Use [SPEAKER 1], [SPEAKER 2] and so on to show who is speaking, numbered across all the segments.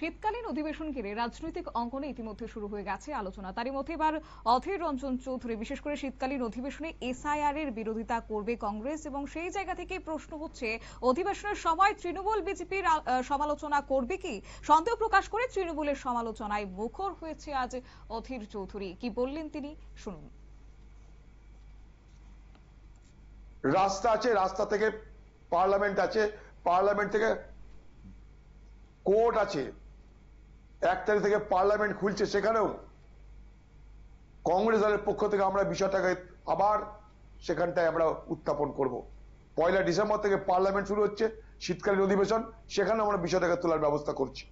[SPEAKER 1] শীতকালীন অধিবেশন ঘিরে রাজনৈতিক অঙ্গনে ইতিমধ্যে শুরু হয়ে গেছে আলোচনা। তারই মধ্যে এবার অধীর রঞ্জন চৌধুরী বিশেষ করে শীতকালীন অধিবেশনে এসআইআর এর বিরোধিতা করবে কংগ্রেস, এবং সেই জায়গা থেকে প্রশ্ন হচ্ছে অধিবেশনের সময় তৃণমূল বিজেপির সমালোচনা করবে কি। সন্দেহ প্রকাশ করে তৃণমূলের সমালোচনায় মুখর হয়েছে আজ অধীর চৌধুরী। কি বললেন তিনি, শুনুন।
[SPEAKER 2] রাস্তা আছে, রাস্তা থেকে পার্লামেন্ট আছে, পার্লামেন্ট থেকে কোর্ট আছে। 1 তারিখ থেকে পার্লামেন্ট খুলছে, সেখানেও কংগ্রেস দলের পক্ষ থেকে আমরা বিষয়টাকে আবার সেখানটায় আমরা উত্থাপন করব। 1 ডিসেম্বর থেকে পার্লামেন্ট শুরু হচ্ছে, শীতকালীন অধিবেশন, সেখানে আমরা বিষয়টাকে তোলার ব্যবস্থা করছি।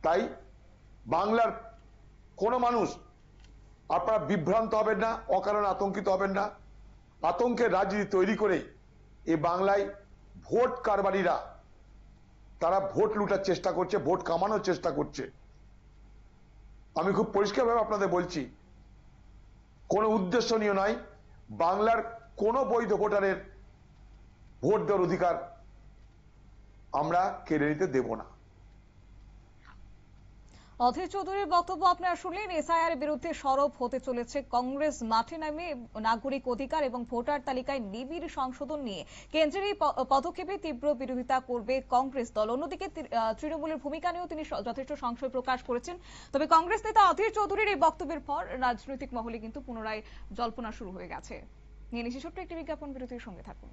[SPEAKER 2] তাই বাংলার কোন মানুষ আপনারা বিভ্রান্ত হবেন না, অকারণে আতঙ্কিত হবেন না। আতঙ্কের রাজনীতি তৈরি করে এই বাংলায় ভোট কারবারিরা তারা ভোট লুটার চেষ্টা করছে, ভোট কামানোর চেষ্টা করছে। আমি খুব পরিষ্কারভাবে আপনাদের বলছি, কোনো উদ্দেশ্য নিয়ে নয়, বাংলার কোনো বৈধ ভোটারের ভোট দেওয়ার অধিকার আমরা কেড়ে নিতে দেব না।
[SPEAKER 1] অধীর চৌধুরীর বক্তব্য আপনারা শুনলেন। এসআইআর এর বিরুদ্ধে সরব হতে চলেছে কংগ্রেস। মাঠে নামে নাগরিক অধিকার এবং ভোটার তালিকায় নিবিড় সংশোধন নিয়ে কেন্দ্রের এই পদক্ষেপে তীব্র বিরোধিতা করবে কংগ্রেস দল। অন্যদিকে তৃণমূলের ভূমিকা নিয়েও তিনি যথেষ্ট সংশয় প্রকাশ করেছেন। তবে কংগ্রেস নেতা অধীর চৌধুরীর এই বক্তব্যের পর রাজনৈতিক মহলে কিন্তু পুনরায় জল্পনা শুরু হয়ে গেছে। নিয়ে নিচ্ছি ছোট্ট একটি বিজ্ঞাপন, বিরতির সঙ্গে থাকুন।